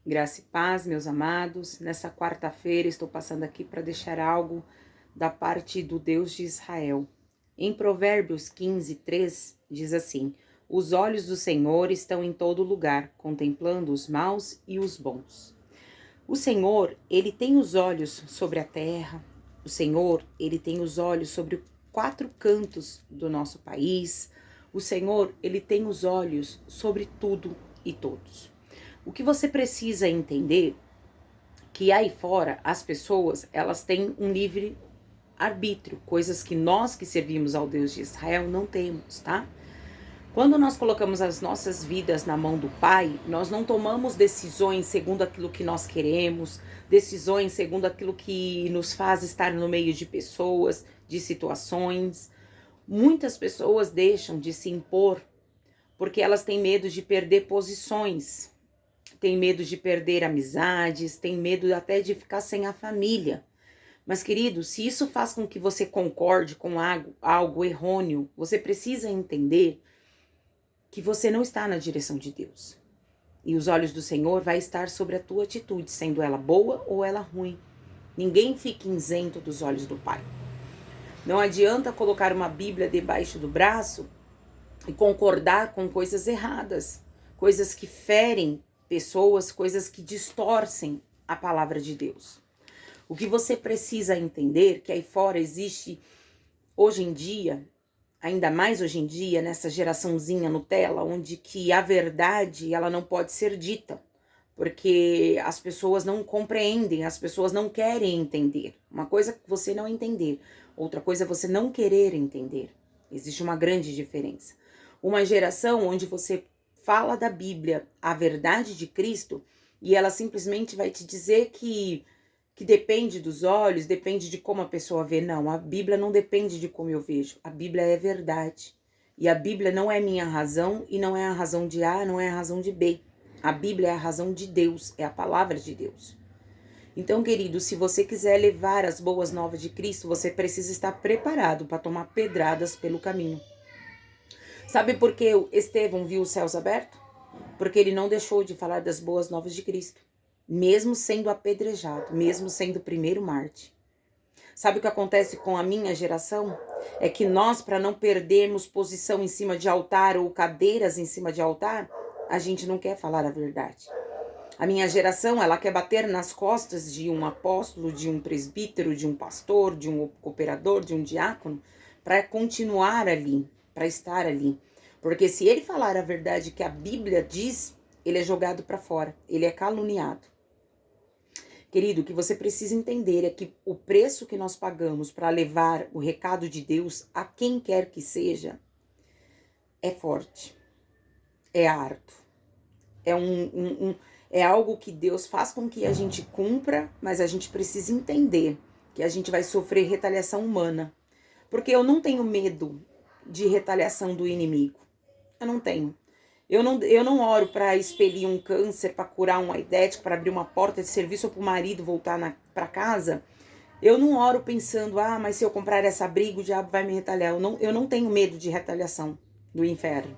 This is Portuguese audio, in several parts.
Graça e paz, meus amados. Nessa quarta-feira estou passando aqui para deixar algo da parte do Deus de Israel. Em Provérbios 15:3 diz assim: Os olhos do Senhor estão em todo lugar, contemplando os maus e os bons. O Senhor, ele tem os olhos sobre a terra. O Senhor, ele tem os olhos sobre 4 cantos do nosso país. O Senhor, ele tem os olhos sobre tudo e todos. O que você precisa entender que aí fora as pessoas, elas têm um livre arbítrio, coisas que nós que servimos ao Deus de Israel não temos, tá? Quando nós colocamos as nossas vidas na mão do Pai, nós não tomamos decisões segundo aquilo que nós queremos, decisões segundo aquilo que nos faz estar no meio de pessoas, de situações. Muitas pessoas deixam de se impor porque elas têm medo de perder posições, tem medo de perder amizades, tem medo até de ficar sem a família. Mas, querido, se isso faz com que você concorde com algo errôneo, você precisa entender que você não está na direção de Deus. E os olhos do Senhor vai estar sobre a tua atitude, sendo ela boa ou ela ruim. Ninguém fica isento dos olhos do Pai. Não adianta colocar uma Bíblia debaixo do braço e concordar com coisas erradas, coisas que ferem pessoas, coisas que distorcem a palavra de Deus. O que você precisa entender que aí fora existe, hoje em dia, ainda mais hoje em dia, nessa geraçãozinha Nutella, onde que a verdade ela não pode ser dita, porque as pessoas não compreendem, as pessoas não querem entender. Uma coisa é você não entender, outra coisa é você não querer entender. Existe uma grande diferença. Uma geração onde você fala da Bíblia, a verdade de Cristo, e ela simplesmente vai te dizer que depende dos olhos, depende de como a pessoa vê. Não, a Bíblia não depende de como eu vejo. A Bíblia é verdade. E a Bíblia não é minha razão e não é a razão de A, não é a razão de B. A Bíblia é a razão de Deus, é a palavra de Deus. Então, querido, se você quiser levar as boas novas de Cristo, você precisa estar preparado para tomar pedradas pelo caminho. Sabe por que Estevão viu os céus abertos? Porque ele não deixou de falar das boas novas de Cristo, mesmo sendo apedrejado, mesmo sendo o primeiro mártir. Sabe o que acontece com a minha geração? É que nós, para não perdermos posição em cima de altar ou cadeiras em cima de altar, a gente não quer falar a verdade. A minha geração, ela quer bater nas costas de um apóstolo, de um presbítero, de um pastor, de um cooperador, de um diácono, para continuar ali, para estar ali. Porque se ele falar a verdade que a Bíblia diz, ele é jogado para fora, ele é caluniado. Querido, o que você precisa entender é que o preço que nós pagamos para levar o recado de Deus a quem quer que seja é forte, é árduo, é algo que Deus faz com que a gente cumpra, mas a gente precisa entender que a gente vai sofrer retaliação humana. Porque eu não tenho medo de retaliação do inimigo. Eu não tenho. Eu não oro para expelir um câncer, para curar um aidético, para abrir uma porta de serviço ou para o marido voltar para casa. Eu não oro pensando, mas se eu comprar essa briga, o diabo vai me retaliar. Eu não tenho medo de retaliação do inferno.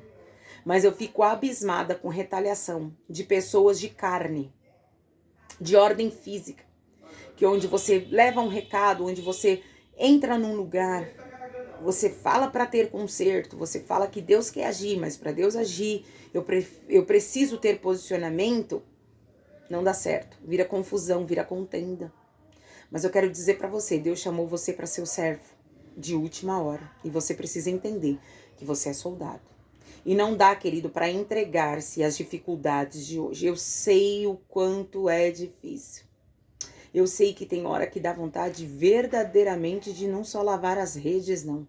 Mas eu fico abismada com retaliação de pessoas de carne, de ordem física. Que onde você leva um recado, onde você entra num lugar, você fala para ter conserto, você fala que Deus quer agir, mas para Deus agir, eu preciso ter posicionamento, não dá certo. Vira confusão, vira contenda. Mas eu quero dizer para você, Deus chamou você para ser o servo de última hora. E você precisa entender que você é soldado. E não dá, querido, para entregar-se às dificuldades de hoje. Eu sei o quanto é difícil. Eu sei que tem hora que dá vontade verdadeiramente de não só lavar as redes, não,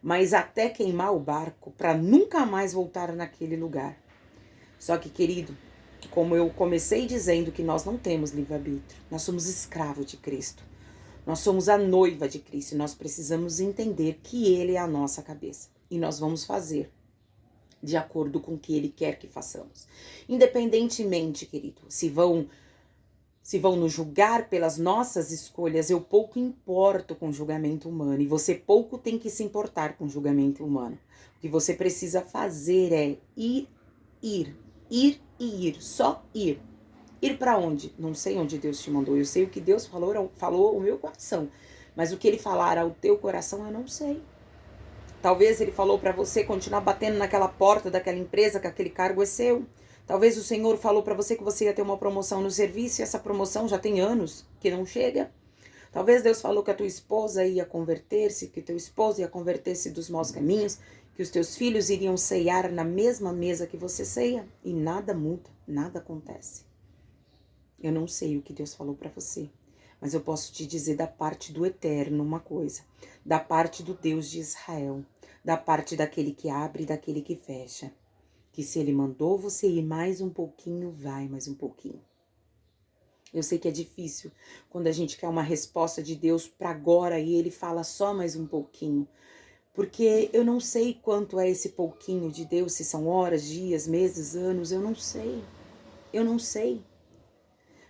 mas até queimar o barco para nunca mais voltar naquele lugar. Só que, querido, como eu comecei dizendo que nós não temos livre-arbítrio, nós somos escravos de Cristo. Nós somos a noiva de Cristo e nós precisamos entender que Ele é a nossa cabeça. E nós vamos fazer de acordo com o que Ele quer que façamos. Independentemente, querido, se vão nos julgar pelas nossas escolhas, eu pouco importo com o julgamento humano. E você pouco tem que se importar com o julgamento humano. O que você precisa fazer é ir, só ir. Ir para onde? Não sei onde Deus te mandou. Eu sei o que Deus falou ao meu coração. Mas o que ele falar ao teu coração, eu não sei. Talvez ele falou para você continuar batendo naquela porta daquela empresa, que aquele cargo é seu. Talvez o Senhor falou para você que você ia ter uma promoção no serviço e essa promoção já tem anos que não chega. Talvez Deus falou que a tua esposa ia converter-se, que teu esposo ia converter-se dos maus caminhos, que os teus filhos iriam ceiar na mesma mesa que você ceia. E nada muda, nada acontece. Eu não sei o que Deus falou para você, mas eu posso te dizer da parte do Eterno uma coisa, da parte do Deus de Israel, da parte daquele que abre e daquele que fecha, que se ele mandou você ir mais um pouquinho, vai mais um pouquinho. Eu sei que é difícil quando a gente quer uma resposta de Deus para agora e ele fala só mais um pouquinho, porque eu não sei quanto é esse pouquinho de Deus, se são horas, dias, meses, anos, eu não sei. Eu não sei.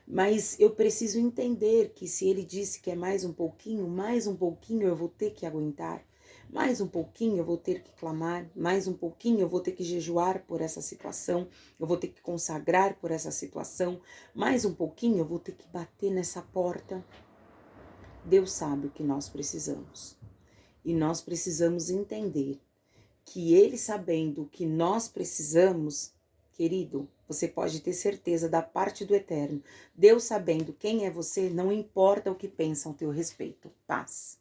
Mas eu preciso entender que se ele disse que é mais um pouquinho eu vou ter que aguentar. Mais um pouquinho eu vou ter que clamar, mais um pouquinho eu vou ter que jejuar por essa situação, eu vou ter que consagrar por essa situação, mais um pouquinho eu vou ter que bater nessa porta. Deus sabe o que nós precisamos. E nós precisamos entender que ele sabendo o que nós precisamos, querido, você pode ter certeza da parte do Eterno. Deus sabendo quem é você, não importa o que pensam a teu respeito. Paz.